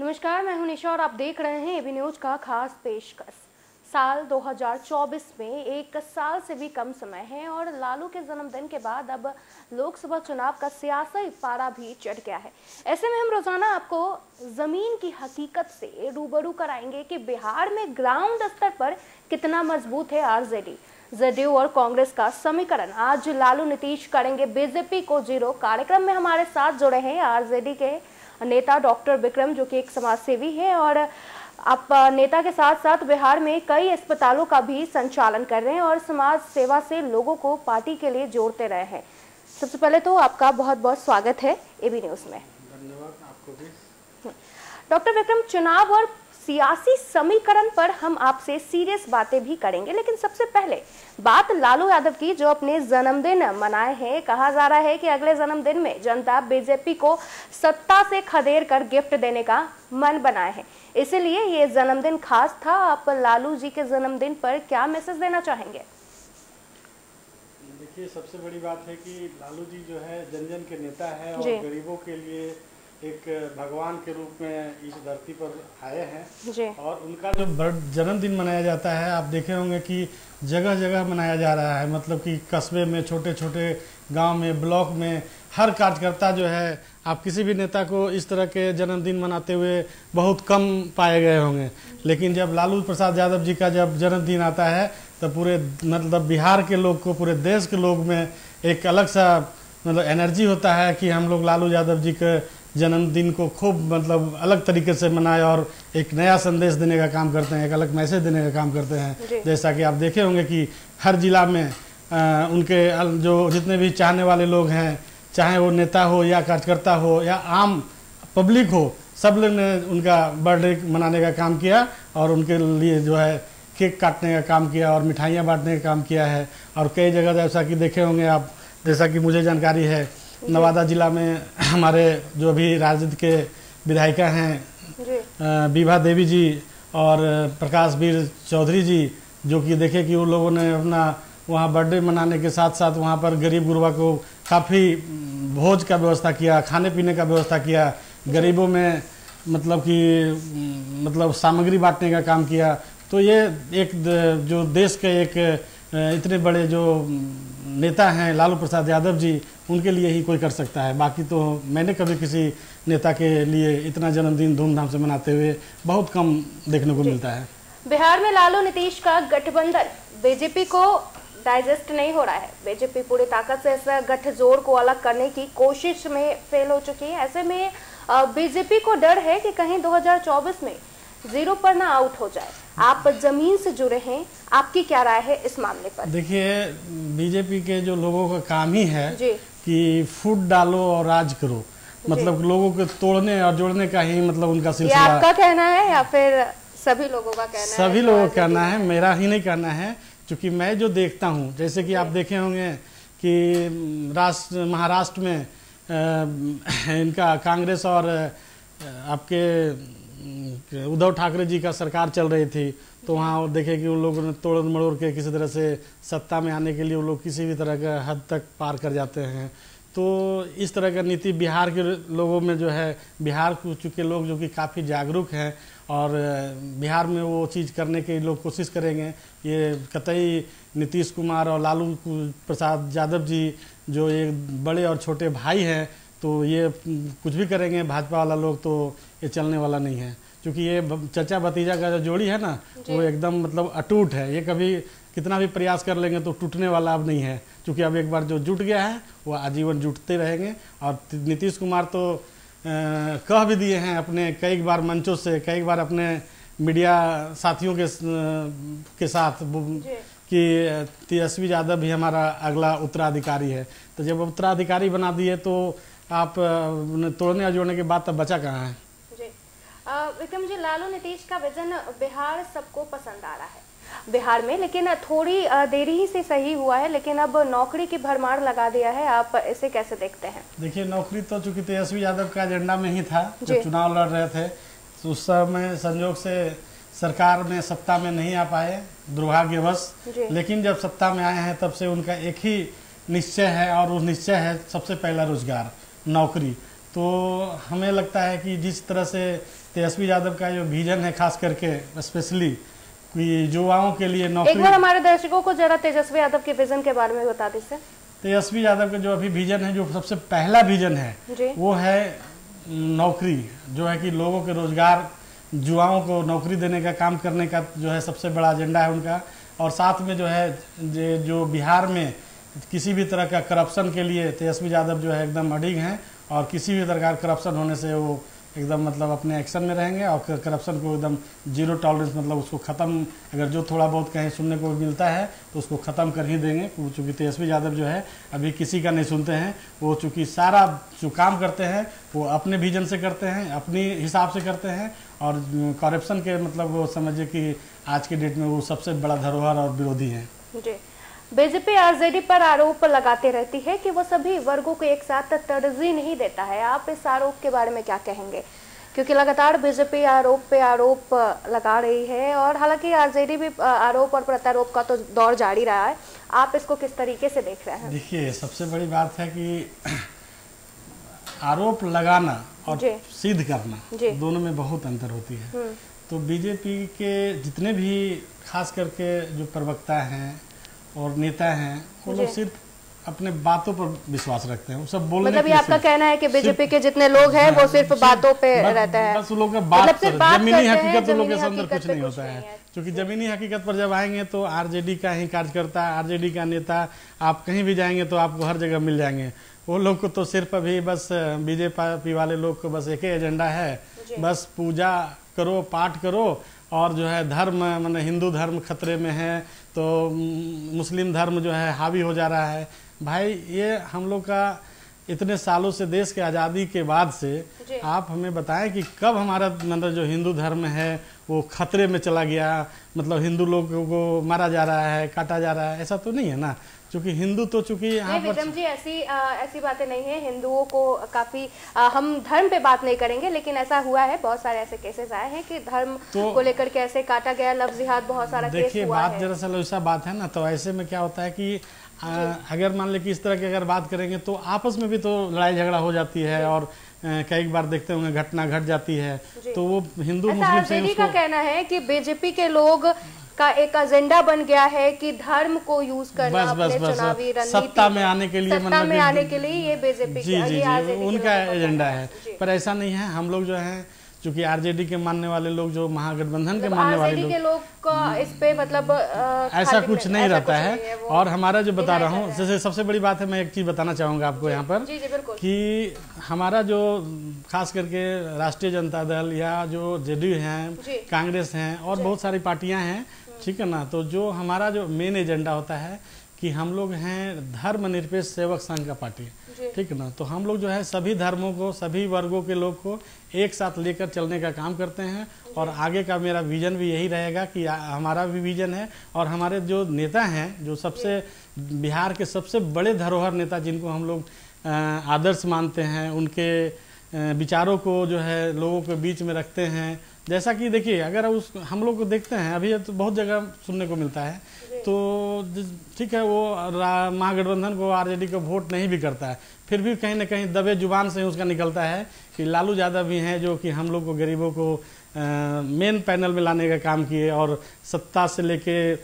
नमस्कार, मैं हूं निशा और आप देख रहे हैं एबी न्यूज का खास पेशकश। साल 2024 में एक साल से भी कम समय है और लालू के जन्मदिन के बाद अब लोकसभा चुनाव का सियासी पारा भी चढ़ गया है। ऐसे में हम रोजाना आपको जमीन की हकीकत से रूबरू कराएंगे कि बिहार में ग्राउंड स्तर पर कितना मजबूत है आरजेडी, जदयू और कांग्रेस का समीकरण। आज लालू नीतीश करेंगे बीजेपी को जीरो। कार्यक्रम में हमारे साथ जुड़े हैं आरजेडी के नेता डॉक्टर विक्रम, जो कि एक समाज सेवी है और आप नेता के साथ साथ बिहार में कई अस्पतालों का भी संचालन कर रहे हैं और समाज सेवा से लोगों को पार्टी के लिए जोड़ते रहे हैं। सबसे पहले तो आपका बहुत बहुत स्वागत है एबी न्यूज में। धन्यवाद आपको भी। डॉक्टर विक्रम, चुनाव और सियासी समीकरण पर हम आपसे सीरियस बातें भी करेंगे, लेकिन सबसे पहले बात लालू यादव की, जो अपने जन्मदिन मनाए हैं। कहा जा रहा है कि अगले जन्मदिन में जनता बीजेपी को सत्ता से खदेड़ कर गिफ्ट देने का मन बनाए है, इसलिए ये जन्मदिन खास था। आप लालू जी के जन्मदिन पर क्या मैसेज देना चाहेंगे? देखिए, सबसे बड़ी बात है कि लालू जी जो है जन जन के नेता है और गरीबों के लिए एक भगवान के रूप में इस धरती पर आए हैं और उनका जो जन्मदिन मनाया जाता है, आप देखे होंगे कि जगह जगह मनाया जा रहा है। मतलब कि कस्बे में, छोटे छोटे गांव में, ब्लॉक में, हर कार्यकर्ता जो है, आप किसी भी नेता को इस तरह के जन्मदिन मनाते हुए बहुत कम पाए गए होंगे। लेकिन जब लालू प्रसाद यादव जी का जब जन्मदिन आता है तो पूरे मतलब बिहार के लोग को, पूरे देश के लोग में एक अलग सा मतलब एनर्जी होता है कि हम लोग लालू यादव जी के जन्मदिन को खूब मतलब अलग तरीके से मनाए और एक नया संदेश देने का काम करते हैं, एक अलग मैसेज देने का काम करते हैं। जैसा कि आप देखे होंगे कि हर जिला में उनके जो जितने भी चाहने वाले लोग हैं, चाहे वो नेता हो या कार्यकर्ता हो या आम पब्लिक हो, सब लोग ने उनका बर्थडे मनाने का काम किया और उनके लिए जो है केक काटने का काम किया और मिठाइयाँ बांटने का काम किया है। और कई जगह जैसा कि देखे होंगे आप, जैसा कि मुझे जानकारी है, नवादा जिला में हमारे जो अभी राजद के विधायिका हैं विभा देवी जी और प्रकाश वीर चौधरी जी, जो कि देखे कि उन लोगों ने अपना वहाँ बर्थडे मनाने के साथ साथ वहाँ पर गरीब गुरबा को काफ़ी भोज का व्यवस्था किया, खाने पीने का व्यवस्था किया, गरीबों में मतलब कि मतलब सामग्री बांटने का काम किया। तो ये एक जो देश के एक इतने बड़े जो नेता हैं लालू प्रसाद यादव जी, उनके लिए ही कोई कर सकता है। बाकी तो मैंने कभी किसी नेता के लिए इतना जन्मदिन धूमधाम से मनाते हुए बहुत कम देखने को मिलता है। बिहार में लालू नीतीश का गठबंधन बीजेपी को डाइजेस्ट नहीं हो रहा है। बीजेपी पूरी ताकत से इस गठजोड़ को अलग करने की कोशिश में फेल हो चुकी है। ऐसे में बीजेपी को डर है कि कहीं 2024 में जीरो पर ना आउट हो जाए। आप जमीन से जुड़े हैं, आपकी क्या राय है इस मामले पर? देखिए, बीजेपी के जो लोगों का काम ही है कि फूट डालो और राज करो, मतलब लोगों को तोड़ने और जोड़ने का ही मतलब उनका सिलसिला। ये आपका कहना है या फिर सभी लोगों का कहना है? सभी लोगों का कहना है, मेरा ही नहीं कहना है। क्योंकि मैं जो देखता हूँ, जैसे कि आप देखे होंगे कि महाराष्ट्र में इनका कांग्रेस और आपके उद्धव ठाकरे जी का सरकार चल रही थी, तो वहाँ देखे कि उन लोगों ने तोड़ मड़ोड़ के किसी तरह से सत्ता में आने के लिए वो लोग किसी भी तरह का हद तक पार कर जाते हैं। तो इस तरह का नीति बिहार के लोगों में जो है, बिहार को चूँकि लोग जो कि काफ़ी जागरूक हैं और बिहार में वो चीज़ करने की लोग कोशिश करेंगे। ये कतई नीतीश कुमार और लालू प्रसाद यादव जी जो एक बड़े और छोटे भाई हैं, तो ये कुछ भी करेंगे भाजपा वाला लोग, तो ये चलने वाला नहीं है। क्योंकि ये चचा भतीजा का जो जोड़ी है ना, वो एकदम मतलब अटूट है। ये कभी कितना भी प्रयास कर लेंगे तो टूटने वाला अब नहीं है, क्योंकि अब एक बार जो जुट गया है वो आजीवन जुटते रहेंगे। और नीतीश कुमार तो कह भी दिए हैं अपने कई बार मंचों से, कई बार अपने मीडिया साथियों के साथ कि तेजस्वी यादव भी हमारा अगला उत्तराधिकारी है। तो जब उत्तराधिकारी बना दिए तो आप तोड़ने और जोड़ने के बाद तब बचा कहाँ है? जी विक्रम जी, लालू नीतीश का विजन बिहार सबको पसंद आ रहा है बिहार में, लेकिन थोड़ी देरी ही से सही हुआ है, लेकिन अब नौकरी की भरमार लगा दिया है। आप इसे कैसे देखते हैं? देखिए, नौकरी तो चूंकि तेजस्वी यादव का एजेंडा में ही था जब चुनाव लड़ रहे थे, तो उस समय संयोग से सरकार में सत्ता में नहीं आ पाए, दुर्भाग्यवश। लेकिन जब सत्ता में आए हैं तब से उनका एक ही निश्चय है और उस निश्चय है सबसे पहला रोजगार, नौकरी। तो हमें लगता है कि जिस तरह से तेजस्वी यादव का जो विजन है, खास करके स्पेशली युवाओं के लिए नौकरी। एक बार हमारे दर्शकों को जरा तेजस्वी यादव के विजन के बारे में बता दीजिए। तेजस्वी यादव का जो अभी विजन है, जो सबसे पहला विजन है वो है नौकरी, जो है कि लोगों के रोजगार, युवाओं को नौकरी देने का काम करने का जो है सबसे बड़ा एजेंडा है उनका। और साथ में जो है जो बिहार में किसी भी तरह का करप्शन के लिए तेजस्वी यादव जो है एकदम अडिग हैं, और किसी भी तरह का करप्शन होने से वो एकदम मतलब अपने एक्शन में रहेंगे, और करप्शन को एकदम जीरो टॉलरेंस, मतलब उसको ख़त्म, अगर जो थोड़ा बहुत कहीं सुनने को मिलता है तो उसको ख़त्म कर ही देंगे। चूँकि तेजस्वी यादव जो है अभी किसी का नहीं सुनते हैं, वो चूँकि सारा जो काम करते हैं वो अपने विजन से करते हैं, अपनी हिसाब से करते हैं, और करप्शन के मतलब वो समझिए कि आज के डेट में वो सबसे बड़ा धरोहर और विरोधी हैं। जी, बीजेपी आरजेडी पर आरोप लगाते रहती है कि वो सभी वर्गों को एक साथ तरजीह नहीं देता है। आप इस आरोप के बारे में क्या कहेंगे? क्योंकि लगातार बीजेपी आरोप पे आरोप लगा रही है, और हालांकि आरजेडी भी आरोप और प्रत्यारोप का तो दौर जारी रहा है। आप इसको किस तरीके से देख रहे हैं? देखिए, सबसे बड़ी बात है कि आरोप लगाना और सिद्ध करना, दोनों में बहुत अंतर होती है। तो बीजेपी के जितने भी खास करके जो प्रवक्ता हैं और नेता हैं, वो लोग सिर्फ अपने बातों पर विश्वास रखते हैं, वो सब बोलने। मतलब ये आपका कहना है कि बीजेपी के जितने लोग हैं वो सिर्फ बातों पे रहते हैं, बस लोग बात पर, जमीनी हकीकत तो लोग के अंदर कुछ नहीं होता है। क्योंकि जमीनी हकीकत पर जब आएंगे तो आरजेडी का ही कार्यकर्ता, आरजेडी का नेता, आप कहीं भी जाएंगे तो आपको हर जगह मिल जाएंगे। वो लोग को तो सिर्फ अभी बस बीजेपी वाले लोग को बस एक ही एजेंडा है, बस पूजा करो, पाठ करो, और जो है धर्म, माने हिंदू धर्म खतरे में है तो मुस्लिम धर्म जो है हावी हो जा रहा है। भाई, ये हम लोग का इतने सालों से, देश के आज़ादी के बाद से आप हमें बताएं कि कब हमारा मतलब जो हिंदू धर्म है वो खतरे में चला गया, मतलब हिंदू लोगों को मारा जा रहा है, काटा जा रहा है, ऐसा तो नहीं है ना। क्योंकि हिंदू तो चूंकि यहाँ पर विक्रम जी ऐसी बातें नहीं है। हिंदुओं को काफी हम धर्म पे बात नहीं करेंगे, लेकिन ऐसा हुआ है, बहुत सारे ऐसे केसेस आए हैं कि धर्म को लेकर के ऐसे काटा गया, लफ्ज़ जिहाद, बहुत सारा केस हुआ है। देखिए, बात दरअसल ऐसा बात है ना, तो ऐसे में क्या होता है कि अगर मान ले कि इस तरह की अगर बात करेंगे तो आपस में भी तो लड़ाई झगड़ा हो जाती है, और कई बार देखते होंगे घटना घट जाती है। तो वो हिंदू मुस्लिम से का कहना है कि बीजेपी के लोग का एक एजेंडा बन गया है कि धर्म को यूज करना अपने चुनावी रणनीति, सत्ता में आने के लिए, सत्ता में आने के लिए ये बीजेपी उनका एजेंडा है। पर ऐसा नहीं है। हम लोग जो है, चूंकि आरजेडी के मानने वाले लोग, जो महागठबंधन के मानने वाले लोग का इस पे मतलब ऐसा कुछ नहीं रहता है। और हमारा जो बता रहा हूँ, जैसे सबसे बड़ी बात है, मैं एक चीज बताना चाहूंगा आपको यहाँ पर कि हमारा जो खास करके राष्ट्रीय जनता दल या जो जेडीयू हैं, कांग्रेस हैं, और बहुत सारी पार्टियां हैं, ठीक है ना। तो जो हमारा जो मेन एजेंडा होता है कि हम लोग हैं धर्मनिरपेक्ष सेवक संघ का पार्टी, ठीक है ना। तो हम लोग जो है सभी धर्मों को, सभी वर्गों के लोग को एक साथ लेकर चलने का काम करते हैं। और आगे का मेरा विजन भी यही रहेगा कि हमारा भी विजन है, और हमारे जो नेता हैं, जो सबसे बिहार के सबसे बड़े धरोहर नेता, जिनको हम लोग आदर्श मानते हैं, उनके विचारों को जो है लोगों के बीच में रखते हैं। जैसा कि देखिए, अगर हम लोग को देखते हैं अभी तो बहुत जगह सुनने को मिलता है, तो ठीक है, वो महागठबंधन को, आरजेडी को वोट नहीं भी करता है, फिर भी कहीं ना कहीं दबे जुबान से उसका निकलता है कि लालू यादव भी हैं जो कि हम लोग को, गरीबों को मेन पैनल में लाने का काम किए, और सत्ता से लेके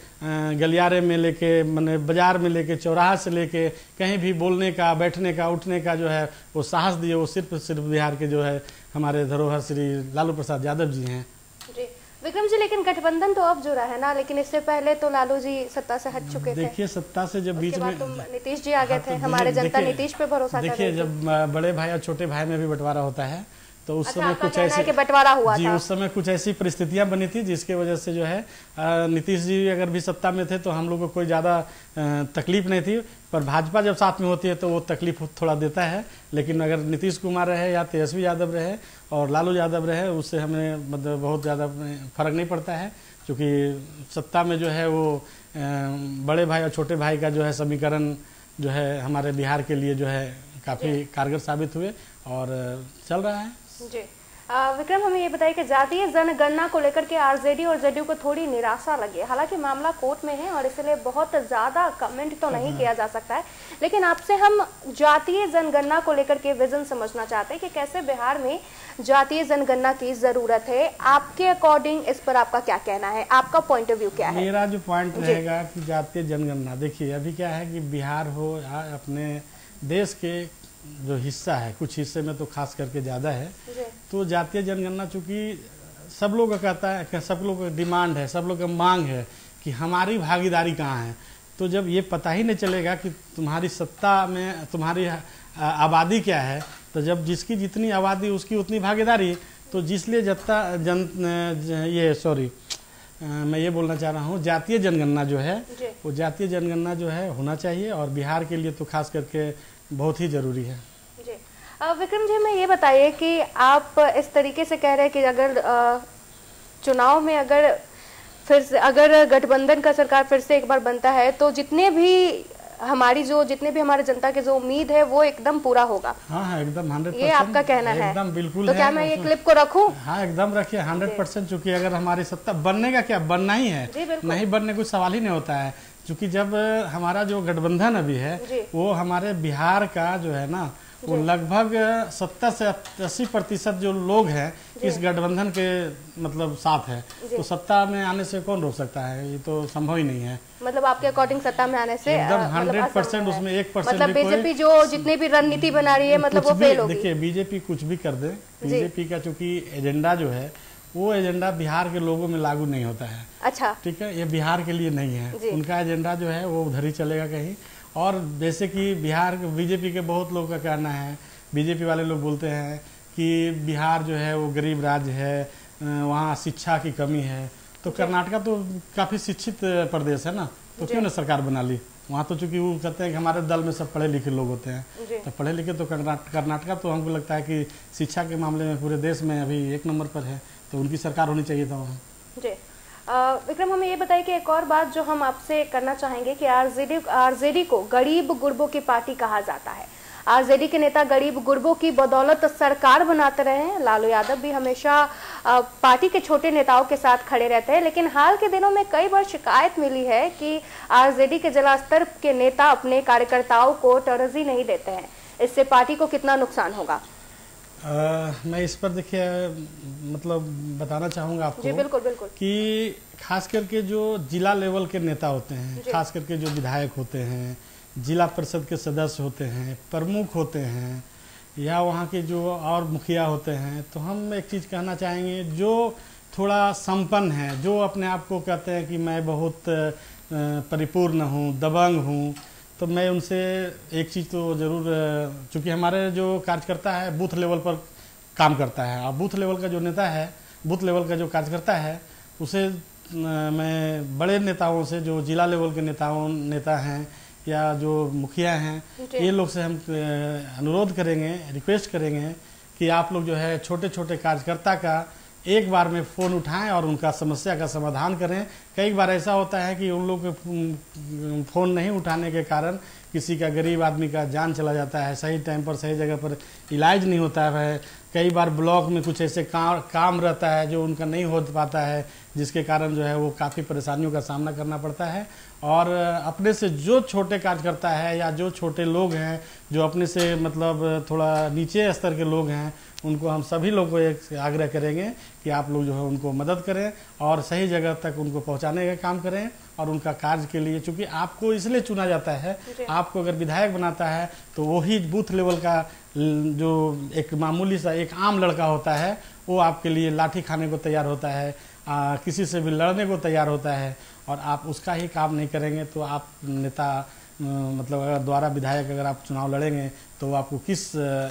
गलियारे में लेके, मैंने बाजार में लेके, चौराहा से लेके कहीं भी बोलने का, बैठने का, उठने का जो है वो साहस दिए, वो सिर्फ बिहार के जो है हमारे धरोहर श्री लालू प्रसाद यादव जी हैं। जी विक्रम जी, लेकिन गठबंधन तो अब जुड़ा है ना, लेकिन इससे पहले तो लालू जी सत्ता से हट चुके थे। देखिए, सत्ता से जब बीच में नीतीश जी आ गए थे, हमारे जनता नीतीश पे भरोसा। देखिए, जब बड़े भाई और छोटे भाई में भी बंटवारा होता है, तो उस समय कुछ ऐसे बंटवारा हुआ जी, उस समय कुछ ऐसी परिस्थितियां बनी थी जिसके वजह से जो है नीतीश जी अगर भी सत्ता में थे तो हम लोग को कोई ज़्यादा तकलीफ नहीं थी। पर भाजपा जब साथ में होती है तो वो तकलीफ थोड़ा देता है। लेकिन अगर नीतीश कुमार रहे या तेजस्वी यादव रहे और लालू यादव रहे, उससे हमें मतलब बहुत ज़्यादा फर्क नहीं पड़ता है, क्योंकि सत्ता में जो है वो बड़े भाई और छोटे भाई का जो है समीकरण जो है हमारे बिहार के लिए जो है काफ़ी कारगर साबित हुए और चल रहा है। जी विक्रम, हमें ये बताइए कि जातीय जनगणना को लेकर के आरजेडी और जेडीयू को थोड़ी निराशा लगी है। हालांकि मामला कोर्ट में है और इसलिए बहुत ज्यादा कमेंट तो नहीं किया जा सकता है, लेकिन आपसे हम जातीय जनगणना को लेकर के विजन समझना चाहते हैं कि कैसे बिहार में जातीय जनगणना की जरूरत है। आपके अकॉर्डिंग इस पर आपका क्या कहना है, आपका पॉइंट ऑफ व्यू क्या है? मेरा जो पॉइंट रहेगा कि जातीय जनगणना, देखिए अभी क्या है कि बिहार हो या अपने देश के जो हिस्सा है, कुछ हिस्से में तो खास करके ज़्यादा है, तो जातीय जनगणना चूँकि सब लोग का कहता है कि सब लोग का डिमांड है, सब लोग का मांग है कि हमारी भागीदारी कहाँ है। तो जब ये पता ही नहीं चलेगा कि तुम्हारी सत्ता में तुम्हारी आबादी क्या है, तो जब जिसकी जितनी आबादी उसकी उतनी भागीदारी, तो जिसलिए मैं ये बोलना चाह रहा हूँ, जातीय जनगणना जो है वो जातीय जनगणना जो है होना चाहिए और बिहार के लिए तो खास करके बहुत ही जरूरी है। जी विक्रम जी, मैं ये बताइए कि आप इस तरीके से कह रहे हैं कि अगर चुनाव में अगर गठबंधन का सरकार फिर से एक बार बनता है तो जितने भी हमारे जनता की जो उम्मीद है वो एकदम पूरा होगा। हाँ, एकदम 100%। ये आपका कहना है? एकदम बिल्कुल। तो क्या मैं ये क्लिप को रखूं? हाँ, एकदम रखिए 100%। चूंकि अगर हमारी सत्ता बनने का क्या, बनना ही है, नहीं बनने कोई सवाल ही नहीं होता है। क्योंकि जब हमारा जो गठबंधन अभी है वो हमारे बिहार का जो है ना, वो लगभग 70 से 80% जो लोग हैं इस गठबंधन के मतलब साथ है, तो सत्ता में आने से कौन रोक सकता है? ये तो संभव ही नहीं है। मतलब आपके अकॉर्डिंग सत्ता में आने से एकदम 100%, उसमें 1% मतलब बीजेपी जो जितनी भी रणनीति बना रही है मतलब वो फेल होगी। देखिए बीजेपी कुछ भी कर दे, बीजेपी का चूंकि एजेंडा जो है वो एजेंडा बिहार के लोगों में लागू नहीं होता है। अच्छा, ठीक है, ये बिहार के लिए नहीं है। उनका एजेंडा जो है वो उधर ही चलेगा कहीं। और जैसे कि बिहार बीजेपी के बहुत लोगों का कहना है, बीजेपी वाले लोग बोलते हैं कि बिहार जो है वो गरीब राज्य है, वहाँ शिक्षा की कमी है। तो कर्नाटका तो काफ़ी शिक्षित प्रदेश है ना, तो क्यों ना सरकार बना ली वहाँ? तो चूंकि वो कहते हैं कि हमारे दल में सब पढ़े लिखे लोग होते हैं, तो पढ़े लिखे तो कर्नाटका तो हमको लगता है कि शिक्षा के मामले में पूरे देश में अभी 1 नंबर पर है, तो उनकी सरकार होनी चाहिए था वहाँ। जी विक्रम, हमें ये बताइए कि एक और बात जो हम आपसे करना चाहेंगे कि आरजेडी को गरीब गुरबों की पार्टी कहा जाता है। आरजेडी के नेता गरीब गुरबों की बदौलत सरकार बनाते रहे हैं। लालू यादव भी हमेशा पार्टी के छोटे नेताओं के साथ खड़े रहते हैं, लेकिन हाल के दिनों में कई बार शिकायत मिली है कि आरजेडी के जिला स्तर के नेता अपने कार्यकर्ताओं को तरजीह नहीं देते हैं। इससे पार्टी को कितना नुकसान होगा? मैं इस पर देखिए मतलब बताना चाहूँगा आपको। जी बिल्कुल बिल्कुल। कि खास करके जो जिला लेवल के नेता होते हैं, खास करके जो विधायक होते हैं, जिला परिषद के सदस्य होते हैं, प्रमुख होते हैं, या वहाँ के जो और मुखिया होते हैं, तो हम एक चीज़ कहना चाहेंगे, जो थोड़ा संपन्न है, जो अपने आप को कहते हैं कि मैं बहुत परिपूर्ण हूँ, दबंग हूँ, तो मैं उनसे एक चीज़ तो ज़रूर, चूँकि हमारे जो कार्यकर्ता है बूथ लेवल पर काम करता है, और बूथ लेवल का जो नेता है, बूथ लेवल का जो कार्यकर्ता है, उसे मैं बड़े नेताओं से, जो जिला लेवल के नेता हैं या जो मुखिया हैं, ये लोग से हम अनुरोध करेंगे, रिक्वेस्ट करेंगे कि आप लोग जो है छोटे छोटे कार्यकर्ता का एक बार में फ़ोन उठाएं और उनका समस्या का समाधान करें। कई बार ऐसा होता है कि उन लोग के फ़ोन नहीं उठाने के कारण किसी का, गरीब आदमी का जान चला जाता है, सही टाइम पर सही जगह पर इलाज नहीं होता है। कई बार ब्लॉक में कुछ ऐसे काम रहता है जो उनका नहीं हो पाता है, जिसके कारण जो है वो काफ़ी परेशानियों का सामना करना पड़ता है। और अपने से जो छोटे कार्यकर्ता है या जो छोटे लोग हैं, जो अपने से मतलब थोड़ा नीचे स्तर के लोग हैं, उनको हम सभी लोग को एक आग्रह करेंगे कि आप लोग जो है उनको मदद करें और सही जगह तक उनको पहुंचाने का काम करें। और उनका कार्य के लिए, चूंकि आपको इसलिए चुना जाता है, आपको अगर विधायक बनाता है तो वही बूथ लेवल का जो एक मामूली सा एक आम लड़का होता है, वो आपके लिए लाठी खाने को तैयार होता है, किसी से भी लड़ने को तैयार होता है, और आप उसका ही काम नहीं करेंगे तो आप नेता मतलब अगर द्वारा विधायक अगर आप चुनाव लड़ेंगे तो आपको किस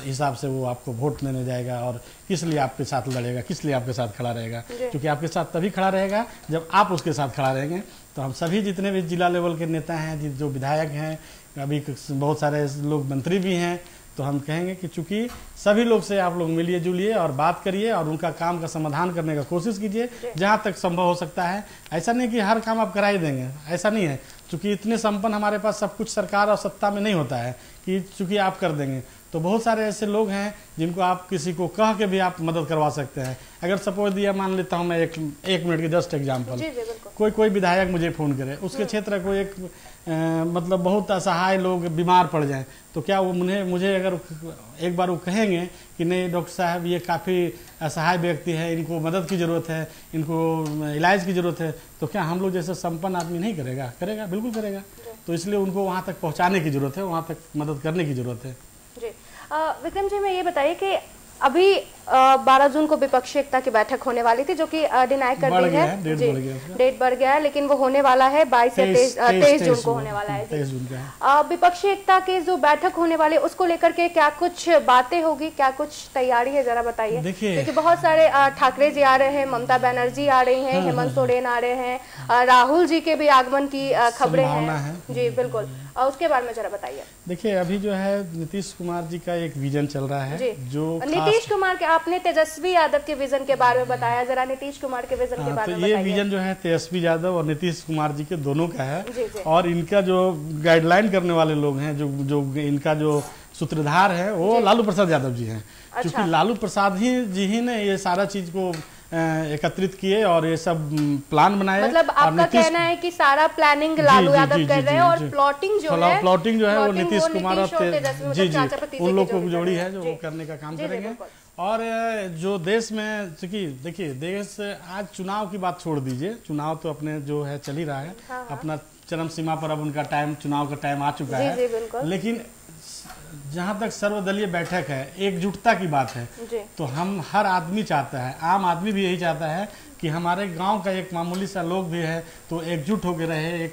हिसाब से वो आपको वोट देने जाएगा और किस लिए आपके साथ लड़ेगा, किस लिए आपके साथ खड़ा रहेगा? क्योंकि आपके साथ तभी खड़ा रहेगा जब आप उसके साथ खड़ा रहेंगे। तो हम सभी जितने भी जिला लेवल के नेता हैं, जो विधायक हैं, अभी बहुत सारे लोग मंत्री भी हैं, तो हम कहेंगे कि चूंकि सभी लोग से आप लोग मिलिए जुलिए और बात करिए और उनका काम का समाधान करने का कोशिश कीजिए जहाँ तक संभव हो सकता है। ऐसा नहीं कि हर काम आप करा ही देंगे, ऐसा नहीं है। चूंकि इतने संपन्न हमारे पास सब कुछ सरकार और सत्ता में नहीं होता है कि चूंकि आप कर देंगे, तो बहुत सारे ऐसे लोग हैं जिनको आप किसी को कह के भी आप मदद करवा सकते हैं। अगर सपोज दिया, मान लेता हूँ मैं एक मिनट के जस्ट एग्जांपल, कोई विधायक मुझे फ़ोन करे, उसके क्षेत्र को एक मतलब बहुत असहाय लोग बीमार पड़ जाएं, तो क्या वो मुझे अगर एक बार वो कहेंगे कि नहीं डॉक्टर साहब ये काफ़ी असहाय व्यक्ति है, इनको मदद की ज़रूरत है, इनको इलाज की ज़रूरत है, तो क्या हम लोग जैसे संपन्न आदमी नहीं करेगा? करेगा, बिल्कुल करेगा। तो इसलिए उनको वहाँ तक पहुँचाने की ज़रूरत है, वहाँ तक मदद करने की ज़रूरत है। जी विक्रम जी, मैं ये बताइए कि अभी 12 जून को विपक्षी एकता की बैठक होने वाली थी, जो कि डिनाई कर दी है, डेट बढ़ गया है, लेकिन वो होने वाला है 22 या 23 जून को होने वाला है। 23 जून का विपक्षी एकता की जो बैठक होने वाली है उसको लेकर के क्या कुछ बातें होगी, क्या कुछ तैयारी है, जरा बताइए। क्योंकि बहुत सारे ठाकरे जी आ रहे हैं, ममता बनर्जी आ रही हैं, हेमंत सोरेन आ रहे हैं, राहुल जी के भी आगमन की खबरें हैं। जी बिल्कुल, उसके बारे में जरा बताइए। देखिए अभी जो है नीतीश कुमार जी का एक विजन चल रहा है, जो नीतीश कुमार के, आपने तेजस्वी यादव के विजन के बारे में बताया, जरा नीतीश कुमार के विजन के बारे में बताइए। ये विजन जो है तेजस्वी यादव और नीतीश कुमार जी के दोनों का है। और इनका जो गाइडलाइन करने वाले लोग हैं, जो इनका जो सूत्रधार है वो लालू प्रसाद यादव जी हैं। क्योंकि लालू प्रसाद जी ने ये सारा चीज को एकत्रित किए और ये सब प्लान बनाए। मतलब आपका कहना है कि सारा प्लानिंग लालू यादव कर रहे हैं और प्लॉटिंग जो है वो नीतीश कुमार और उन लोग को जोड़ी है जो करने का काम करेंगे। और जो देश में, चूंकि देखिए देश आज चुनाव की बात छोड़ दीजिए, चुनाव तो अपने जो है चल ही रहा है, अपना चरम सीमा पर अब उनका चुनाव का टाइम आ चुका है। लेकिन जहाँ तक सर्वदलीय बैठक है, एकजुटता की बात है, तो हम हर आदमी चाहता है, आम आदमी भी यही चाहता है कि हमारे गांव का एक मामूली सा लोग भी है तो एकजुट होकर रहे,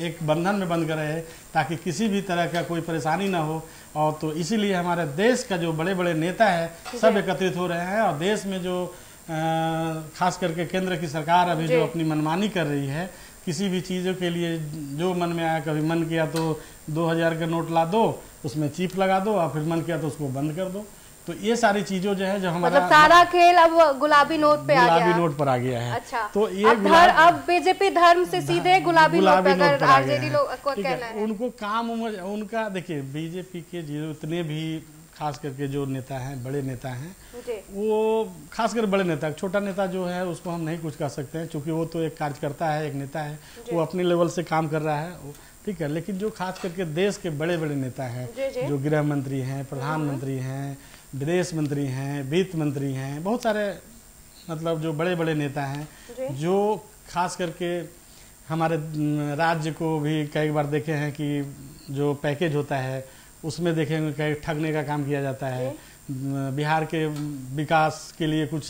एक बंधन में बंध कर रहे, ताकि किसी भी तरह का कोई परेशानी ना हो। और तो इसीलिए हमारे देश का जो बड़े बड़े नेता है सब एकत्रित हो रहे हैं। और देश में जो खास करके केंद्र की सरकार अभी जो अपनी मनमानी कर रही है, किसी भी चीज़ों के लिए जो मन में आया, कभी मन किया तो 2000 का नोट ला दो, उसमें चिप लगा दो, और फिर मन किया तो उसको बंद कर दो। तो ये सारी चीजों जो है जो हमारा मतलब सारा खेल अब गुलाबी नोट पे आ गया, गुलाबी नोट पर आ गया है। अच्छा, तो ये अब बीजेपी धर्म से सीधे गुलाबी नोट पर अगर आरजेडी लोग को कहना है, उनको काम उनका देखिए बीजेपी के जितने भी खास करके जो नेता हैं, बड़े नेता हैं, वो खासकर बड़े नेता, छोटा नेता जो है उसको हम नहीं कुछ कह सकते हैं, क्योंकि वो तो एक कार्यकर्ता है, एक नेता है, वो अपने लेवल से काम कर रहा है, ठीक है। लेकिन जो खास करके देश के बड़े बड़े नेता हैं, जो गृह मंत्री हैं, प्रधानमंत्री हैं, विदेश मंत्री हैं, वित्त मंत्री हैं, बहुत सारे मतलब जो बड़े बड़े नेता हैं, जो खास करके हमारे राज्य को भी कई बार देखे हैं कि जो पैकेज होता है उसमें देखेंगे कई ठगने का काम किया जाता है। बिहार के विकास के लिए कुछ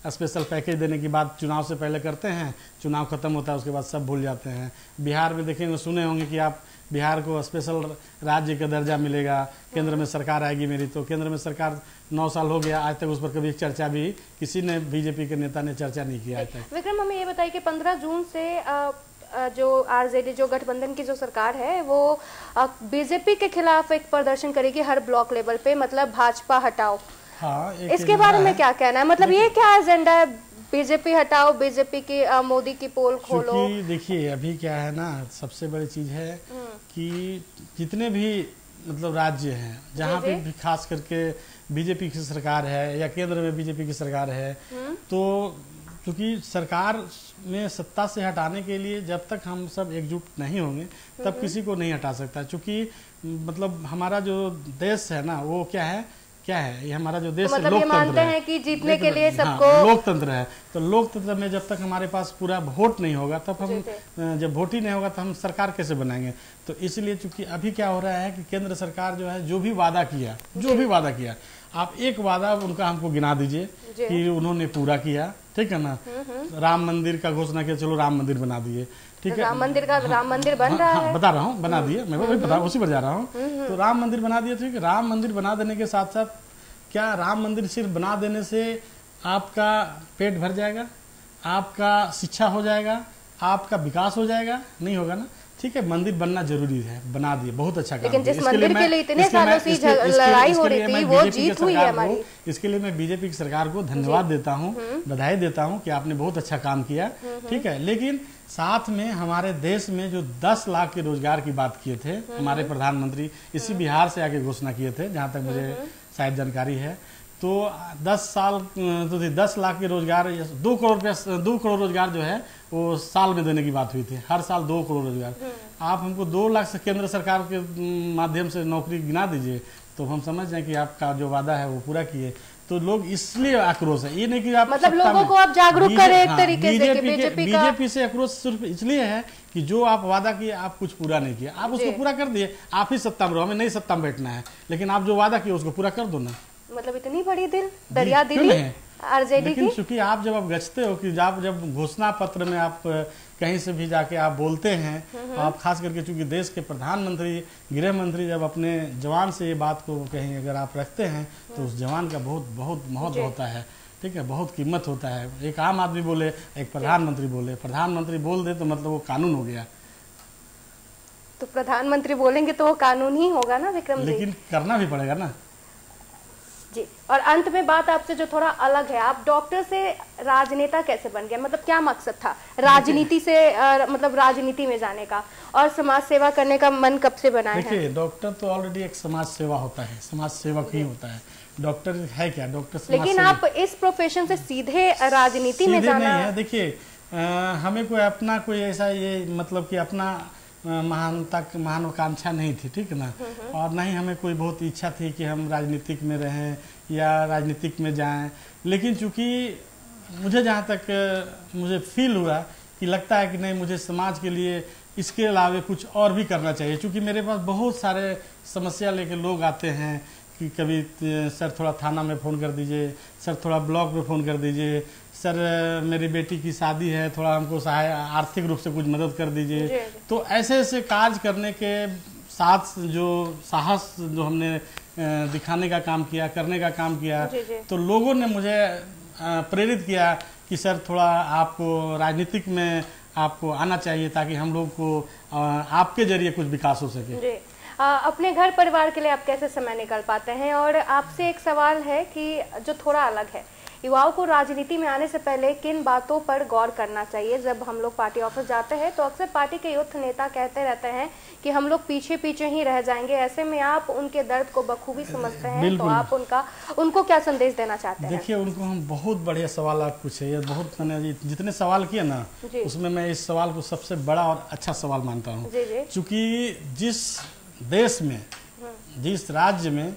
स्पेशल पैकेज देने की बात चुनाव से पहले करते हैं, चुनाव खत्म होता है उसके बाद सब भूल जाते हैं। बिहार में देखेंगे, सुने होंगे कि आप बिहार को स्पेशल राज्य का दर्जा मिलेगा, केंद्र में सरकार आएगी मेरी, तो केंद्र में सरकार 9 साल हो गया, आज तक उस पर कभी चर्चा भी किसी ने, बीजेपी के नेता ने चर्चा नहीं किया आज तक। विक्रम, हमें ये बताइए कि 15 जून से जो आरजेडी, जो गठबंधन की जो सरकार है, वो बीजेपी के खिलाफ एक प्रदर्शन करेगी हर ब्लॉक लेवल पे, मतलब भाजपा हटाओ। हाँ, इसके बारे में क्या कहना है? मतलब ये क्या एजेंडा है, बीजेपी हटाओ, बीजेपी की मोदी की पोल खोलो? देखिए अभी क्या है ना, सबसे बड़ी चीज है कि जितने भी मतलब राज्य हैं जहाँ पे भी खास करके बीजेपी की सरकार है या केंद्र में बीजेपी की सरकार है, तो क्योंकि सरकार में सत्ता से हटाने के लिए जब तक हम सब एकजुट नहीं होंगे तब किसी को नहीं हटा सकता। क्योंकि मतलब हमारा जो देश है ना, वो क्या है ये हमारा जो देश मतलब है, ये मानते हैं कि जीतने के लिए सबको लोकतंत्र है। तो लोकतंत्र में जब तक हमारे पास पूरा वोट नहीं होगा, तब हम जब वोट ही नहीं होगा तो हम सरकार कैसे बनाएंगे? तो इसलिए चूंकि अभी क्या हो रहा है कि केंद्र सरकार जो है जो भी वादा किया, आप एक वादा उनका हमको गिना दीजिए कि उन्होंने पूरा किया, ठीक है ना। राम मंदिर का घोषणा किया, चलो राम मंदिर बना दिए, ठीक है। राम मंदिर बन रहा है, बता रहा हूँ, बना दिए, मैं वही बता उसी पर जा रहा हूँ। तो राम मंदिर बना दिया, ठीक है। राम मंदिर बना देने के साथ साथ क्या राम मंदिर सिर्फ बना देने से आपका पेट भर जाएगा, आपका शिक्षा हो जाएगा, आपका विकास हो जाएगा? नहीं होगा ना, ठीक है। मंदिर बनना जरूरी है, बना दिए, बहुत अच्छा काम। लेकिन जिस मंदिर के लिए इतने सालों से लड़ाई हो रही थी, वो जीत हुई है हमारी। इसके लिए मैं बीजेपी की सरकार को धन्यवाद देता हूँ, बधाई देता हूँ कि आपने बहुत अच्छा काम किया, ठीक है। लेकिन साथ में हमारे देश में जो 10 लाख के रोजगार की बात किए थे हमारे प्रधानमंत्री, इसी बिहार से आके घोषणा किए थे जहाँ तक मुझे शायद जानकारी है। तो 10 लाख के रोजगार, 2 करोड़ रोजगार जो है वो साल में देने की बात हुई थी। हर साल 2 करोड़ रोजगार। आप हमको 2 लाख से केंद्र सरकार के माध्यम से नौकरी गिना दीजिए तो हम समझ जाए कि आपका जो वादा है वो पूरा किए। तो लोग इसलिए आक्रोश है, ये नहीं कि आप मतलब लोगों को आप जागरूक करें एक तरीके से कि बीजेपी से आक्रोश सिर्फ इसलिए है कि जो आप वादा किए आप कुछ पूरा नहीं किया, आप उसको पूरा कर दिए। आप ही सत्ता में रहो, हमें नहीं सत्ता में बैठना है, लेकिन आप जो वादा किए उसको पूरा कर दो ना। मतलब इतनी बड़ी दरिया दिली आरजेडी की। चूंकि आप जब गजते हो कि आप जब घोषणा पत्र में आप कहीं से भी जाके आप बोलते हैं, आप खास करके चूंकि देश के प्रधानमंत्री, गृह मंत्री जब अपने जवान से ये बात को कहीं अगर आप रखते हैं तो उस जवान का बहुत बहुत महत्व होता है, ठीक है, बहुत कीमत होता है। एक आम आदमी बोले, एक प्रधानमंत्री बोले, प्रधानमंत्री बोल दे तो मतलब वो कानून हो गया। तो प्रधानमंत्री बोलेंगे तो वो कानून ही होगा ना विक्रम जी। लेकिन करना भी पड़ेगा ना जी। और अंत में बात आपसे जो थोड़ा अलग है, आप डॉक्टर से राजनेता कैसे बन गए? मतलब क्या मकसद था राजनीति से, मतलब राजनीति में जाने का, और समाज सेवा करने का मन कब से बना है? देखिए, डॉक्टर तो ऑलरेडी एक समाज सेवा होता है, समाज सेवक ही होता है। डॉक्टर है क्या? डॉक्टर समाज लेकिन आप इस प्रोफेशन से सीधे राजनीति में जाना नहीं है। देखिए, हमें कोई अपना कोई ऐसा ये मतलब कि अपना महानवाकांक्षा नहीं थी, ठीक है ना, और न ही हमें कोई बहुत इच्छा थी कि हम राजनीतिक में रहें या राजनीतिक में जाएं। लेकिन चूंकि मुझे जहाँ तक मुझे फील हुआ कि लगता है कि नहीं, मुझे समाज के लिए इसके अलावा कुछ और भी करना चाहिए। चूंकि मेरे पास बहुत सारे समस्या लेके लोग आते हैं कि कभी सर थोड़ा थाना में फ़ोन कर दीजिए, सर थोड़ा ब्लॉक में फ़ोन कर दीजिए, सर मेरी बेटी की शादी है, थोड़ा हमको आर्थिक रूप से कुछ मदद कर दीजिए। तो ऐसे ऐसे कार्य करने के साथ जो साहस जो हमने दिखाने का काम किया, करने का काम किया, तो लोगों ने मुझे प्रेरित किया कि सर थोड़ा आपको राजनीतिक में आपको आना चाहिए ताकि हम लोग को आपके जरिए कुछ विकास हो सके। अपने घर परिवार के लिए आप कैसे समय निकाल पाते हैं? और आपसे एक सवाल है कि जो थोड़ा अलग है, युवाओं को राजनीति में आने से पहले किन बातों पर गौर करना चाहिए? जब हम लोग पार्टी ऑफिस जाते हैं तो अक्सर पार्टी के यूथ नेता कहते रहते हैं कि हम लोग पीछे पीछे ही रह जाएंगे। ऐसे में आप उनके दर्द को बखूबी समझते हैं, तो आप उनको क्या संदेश देना चाहते हैं? देखिए, उनको हम बहुत बढ़िया सवाल आप पूछे, ये बहुत मैंने जितने सवाल किए ना उसमें मैं इस सवाल को सबसे बड़ा और अच्छा सवाल मानता हूँ। चूँकि जिस देश में, जिस राज्य में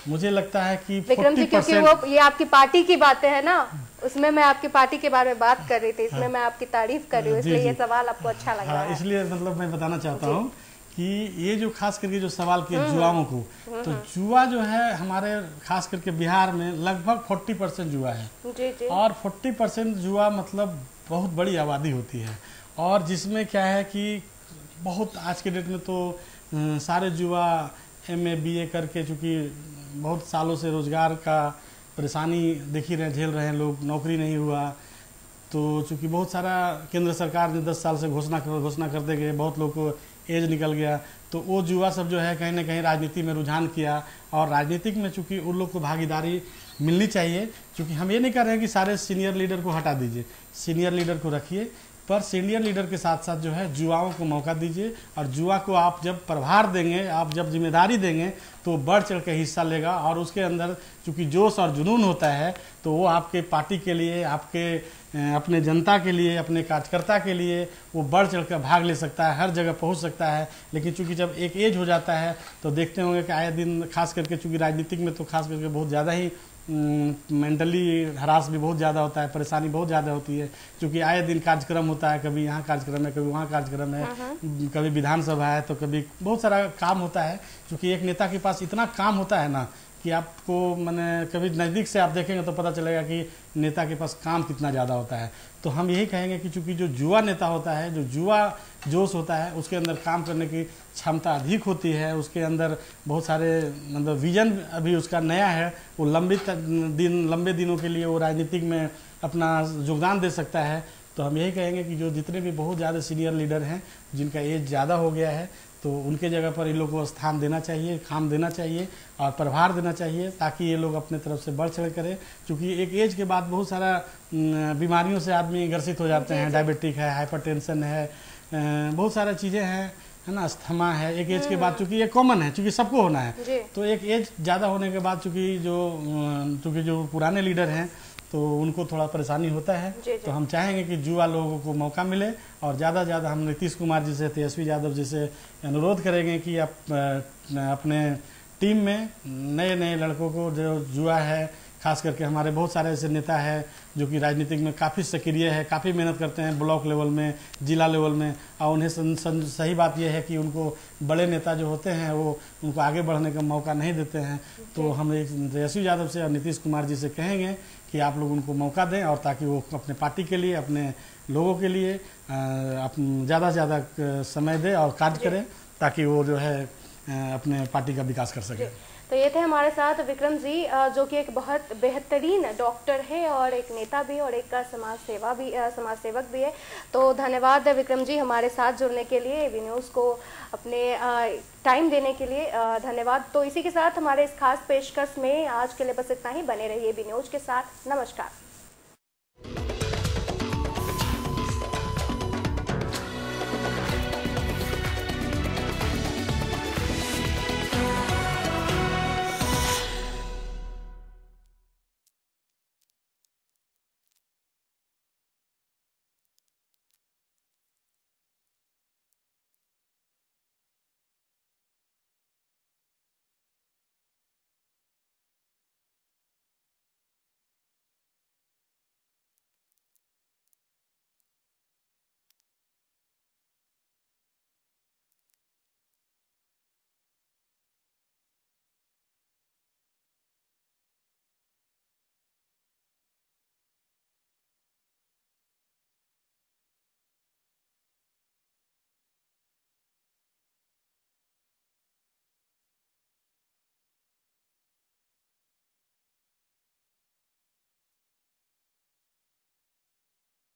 मुझे लगता है कि विक्रम जी, क्योंकि वो ये आपकी पार्टी की बातें हैं ना, उसमें मैं आपकी पार्टी के बारे में बात कर रही थी, इसमें मैं आपकी तारीफ कर रही हूँ, इसलिए ये सवाल आपको अच्छा लग रहा है। इसलिए मतलब मैं बताना चाहता हूँ कि ये जो खास करके जो सवाल किया जुआओं को, तो जुआ जो है हमारे खास करके बिहार में लगभग 40% जुआ है। और 40% जुआ मतलब बहुत बड़ी आबादी होती है, और जिसमें क्या है कि बहुत आज के डेट में तो सारे युवा MA BA करके, चूँकि बहुत सालों से रोज़गार का परेशानी देख ही रहे, झेल रहे हैं लोग, नौकरी नहीं हुआ, तो चूँकि बहुत सारा केंद्र सरकार ने 10 साल से घोषणा करते गए, बहुत लोग को एज निकल गया, तो वो युवा सब जो है कहीं ना कहीं राजनीति में रुझान किया। और राजनीतिक में चूँकि उन लोग को भागीदारी मिलनी चाहिए, क्योंकि हम ये नहीं कर रहे हैं कि सारे सीनियर लीडर को हटा दीजिए, सीनियर लीडर को रखिए, पर सीनियर लीडर के साथ साथ जो है जुआओं को मौका दीजिए। और जुआ को आप जब प्रभार देंगे, आप जब जिम्मेदारी देंगे, तो बढ़ चढ़ के हिस्सा लेगा, और उसके अंदर चूंकि जोश और जुनून होता है, तो वो आपके पार्टी के लिए, आपके अपने जनता के लिए, अपने कार्यकर्ता के लिए वो बढ़ चढ़ कर भाग ले सकता है, हर जगह पहुंच सकता है। लेकिन चूंकि जब एक एज हो जाता है तो देखते होंगे कि आए दिन खास करके चूंकि राजनीतिक में तो खास करके बहुत ज़्यादा ही मेंटली हरास भी बहुत ज़्यादा होता है, परेशानी बहुत ज़्यादा होती है, क्योंकि आए दिन कार्यक्रम होता है, कभी यहाँ कार्यक्रम है, कभी वहाँ कार्यक्रम है, कभी विधानसभा है, तो कभी बहुत सारा काम होता है। क्योंकि एक नेता के पास इतना काम होता है ना कि आपको मैंने कभी नज़दीक से आप देखेंगे तो पता चलेगा कि नेता के पास काम कितना ज़्यादा होता है। तो हम यही कहेंगे कि चूँकि जो जुआ नेता होता है, जो जुआ जोश होता है, उसके अंदर काम करने की क्षमता अधिक होती है, उसके अंदर बहुत सारे मतलब विजन अभी उसका नया है, वो लंबे दिनों के लिए वो राजनीतिक में अपना योगदान दे सकता है। तो हम यही कहेंगे कि जो जितने भी बहुत ज़्यादा सीनियर लीडर हैं, जिनका एज ज़्यादा हो गया है, तो उनके जगह पर इन लोग को स्थान देना चाहिए, काम देना चाहिए और प्रभार देना चाहिए, ताकि ये लोग अपने तरफ से बढ़ चढ़ करें। क्योंकि एक एज के बाद बहुत सारा बीमारियों से आदमी ग्रसित हो जाते हैं, डायबिटिक है, हाइपरटेंशन है, बहुत सारा चीज़ें हैं, है ना, अस्थमा है। एक एज के बाद चूँकि ये कॉमन है, चूँकि सबको होना है, तो एक एज ज़्यादा होने के बाद चूँकि जो पुराने लीडर हैं तो उनको थोड़ा परेशानी होता है। तो हम चाहेंगे कि युवा लोगों को मौका मिले और ज़्यादा से ज़्यादा हम नीतीश कुमार जी से, तेजस्वी यादव जी से अनुरोध करेंगे कि आप अपने टीम में नए नए लड़कों को, जो युवा है, खास करके हमारे बहुत सारे ऐसे नेता हैं जो कि राजनीतिक में काफ़ी सक्रिय है, काफ़ी मेहनत करते हैं ब्लॉक लेवल में, जिला लेवल में, और उन्हें सही बात यह है कि उनको बड़े नेता जो होते हैं वो उनको आगे बढ़ने का मौका नहीं देते हैं। तो हम तेजस्वी यादव से और नीतीश कुमार जी से कहेंगे कि आप लोग उनको मौका दें, और ताकि वो अपने पार्टी के लिए, अपने लोगों के लिए ज़्यादा से ज़्यादा समय दें और कार्य करें, ताकि वो जो है अपने पार्टी का विकास कर सके। तो ये थे हमारे साथ विक्रम जी, जो कि एक बहुत बेहतरीन डॉक्टर है और एक नेता भी और एक समाज सेवक भी है। तो धन्यवाद विक्रम जी हमारे साथ जुड़ने के लिए, एबी न्यूज़ को अपने टाइम देने के लिए धन्यवाद। तो इसी के साथ हमारे इस खास पेशकश में आज के लिए बस इतना ही। बने रहिए एबी न्यूज़ के साथ। नमस्कार।